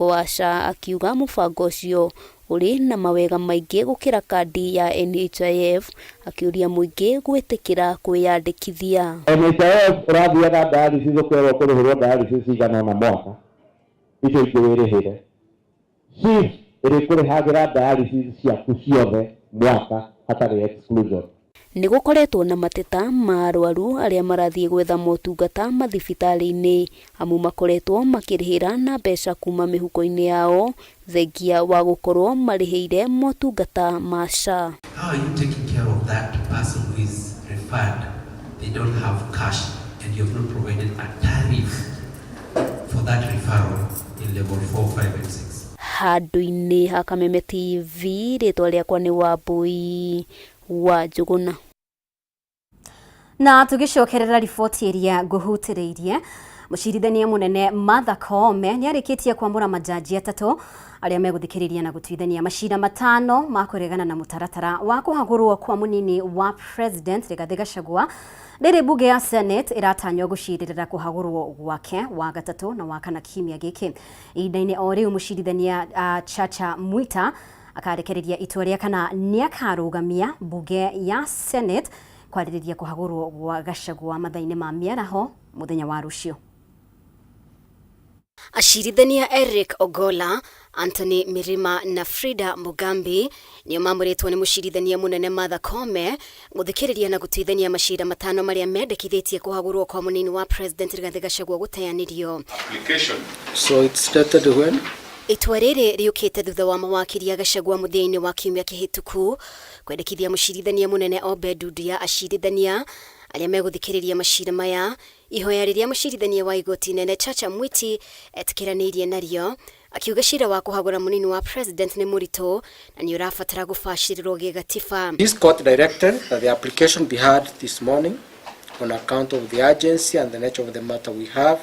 Washa akiuga mũbango ũcio uri na mawega maingĩ gũkĩra kandi ya NHIF, akiuria mũingĩ gwĩtĩkĩra kwĩyandĩkithia. NHIF ũrathiaga dialysis ũkwĩrwo kũrĩhĩrwo dialysis igana na mwaka icio ingĩ wĩrĩhĩre. SHIF ĩrĩkũrĩhagĩra dialysis ciaku ciothe mwaka hatarĩ exclusion. Nĩ gũkoretwo na mateta ma arwaru arĩa marathiĩ gwetha motungata mathibitarĩ-inĩ amu makoretwo makĩrĩhĩra na mbeca kuma mĩhuko-inĩ yao thengia wa gũkorwo marĩhĩire motungata ma SHA. How are you taking care of that person who is referred? They don't have cash and you have not provided a tariff for that referral in level 4, 5 and 6. Handũ-inĩ ha Kameme TV, rĩtwa rĩakwa nĩ Wambui wa Njuguna. Na tugicokerera riboti iria nguhutĩrĩirie, mũcirithania mũnene Martha Koome nĩarĩkĩtie kwamũra majaji atatũ arĩa megũthikĩrĩria na gũtuithania macira matano ma kũregana na mũtaratara wa kũhagũrwo kwa mũnini wa president Rigathi Gachagua rĩrĩ bunge ya Senate ĩratanywo gũcirĩrĩra kũhagũrwo gwake wa gatatũ na wa kana kiumia gĩkĩ. Ihinda-inĩ o rĩu mũcirithania Chacha Mwita akarekereria itua rĩa kana nĩakarũgamia bunge ya Senate kwarĩrĩria kũhagũrwo gwa Gachagua mathaa-inĩ ma mĩaraho mũthenya wa rũciũ. Acirithania Eric Ogola, Anthony Mirima na Frida Mugambi nĩo mamũrĩtwo nĩ mũcirithania mũnene Martha Koome gũthikĩrĩria na gũtuithania macira matano marĩa mendekithĩtie kũhagũrwo kwa mũnini wa president Rigathi Gachagua gũteanĩrio. So it started when? Itua rĩrĩ rĩũkĩte thutha wa mawakiri a Gachagua mũthia-inĩ wa kiumia kĩhĩtũku kwendekithia mũcirithania mũnene Obed Nduya acirithania arĩa megũthikĩrĩria macira maya, ihoya rĩrĩa mũcirithania wa igoti nene Chacha Mwiti etĩkĩranĩirie narĩo, akiuga cira wa kũhagũra mũnini wa president nĩ mũritũ na nĩ ũrabatara gũbacĩrĩrwo gĩgatiba. This court directed that the application be heard this morning on account of the urgency and the nature of the matter we have.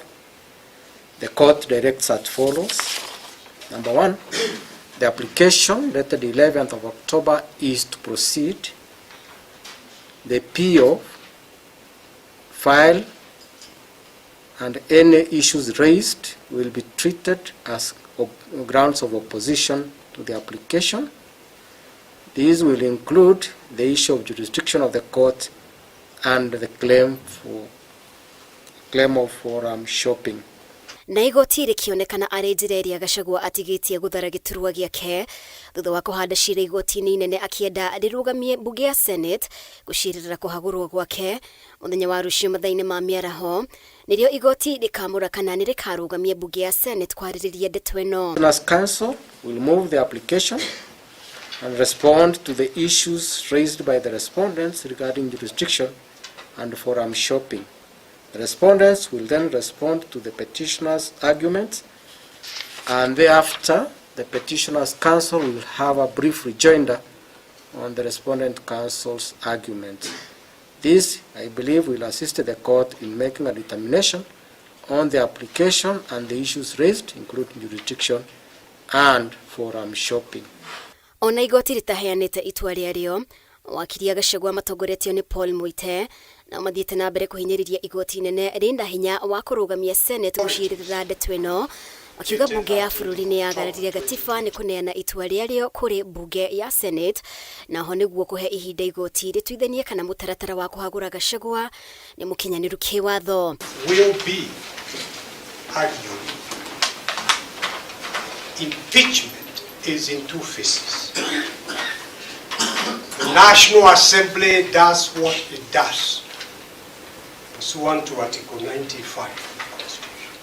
The court directs as follows. Number one, the application dated 11th of October is to proceed. The PO file and any issues raised will be treated as grounds of opposition to the application. These will include the issue of jurisdiction of the court and the claim of forum shopping. Na igoti rĩkĩonekana arĩ njĩra ĩrĩa Gachagua atigĩtie gũthara gĩturwa gĩake thutha wa kũhanda cira igoti-inĩ inene akĩenda rĩrũgamie bunge ya Senate gũcirĩrĩra kũhagũrwo gwake mũthenya wa rũciũ mathaa-inĩ ma mĩaraho, nĩrĩo igoti rĩkamũra kana nĩ rĩkarũgamia bunge ya Senate kwarĩrĩria ndeto ĩno. As council will move the application and respond to the issues raised by the respondents regarding jurisdiction and forum shopping. The respondents will then respond to the petitioner's arguments, and thereafter the petitioner's counsel will have a brief rejoinder on the respondent counsel's arguments. This, I believe, will assist the court in making a determination on the application and the issues raised, including jurisdiction and forum shopping. Ona igoti rĩtaheanĩte itua rĩarĩo, wakiri a Gachagua matongoretio nĩ Paul Muite na mathiĩte na mbere kũhinyĩrĩria igoti inene rĩnda hinya wa kũrũgamia Senate gũcirĩrĩra ndeto ĩno, akiuga bunge ya bũrũri nĩ yagararire gatiba nĩ kũneana itua rĩarĩo kũrĩ bunge ya Senate, naho nĩguo kũhe ihinda igoti rĩtuithanie kana mũtaratara wa kũhagũra Gachagua nĩ mũkinyanĩru kĩwatho. Will be argued impeachment is in two phases. The National Assembly does what it does pursuant to Article 95 of the Constitution.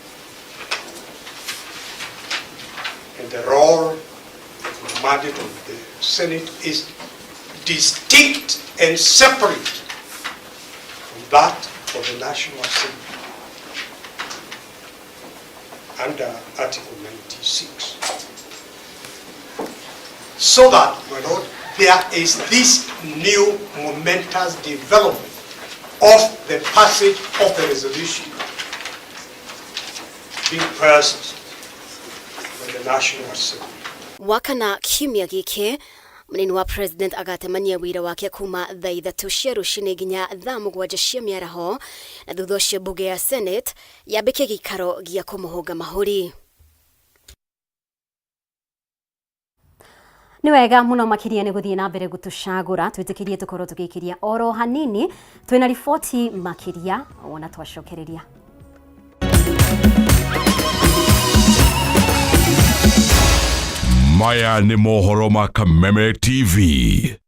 And the role and mandate of the Senate is distinct and separate from that of the National Assembly under Article 96. So that, my Lord, there is this new momentous development of the passage of the resolution being processed by the National Assembly. Wakana kiumia gĩkĩ mũnini wa president agatemania wĩra wake kuma thaa 3 cia rũcinĩ nginya thaa 7 cia mĩaraho, na thutha ũcio bunge ya Senate yambĩkie gĩikaro gĩa kũmũhũnga mahũri. Ni wega muno makiria ni guthie na mbere gutucagura twitikirie tukorwo tugikiria oro hanini twina riboti makiria wona twacokereria. Maya ni mohoro ma Kameme TV.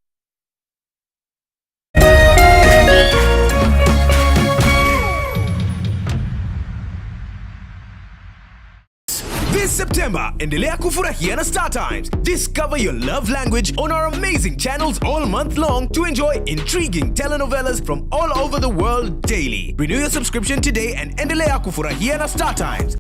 This September, endelea kufurahia na Star Times. Discover your love language on our amazing channels all month long to enjoy intriguing telenovelas from all over the world daily. Renew your subscription today and endelea kufurahia na Star Times.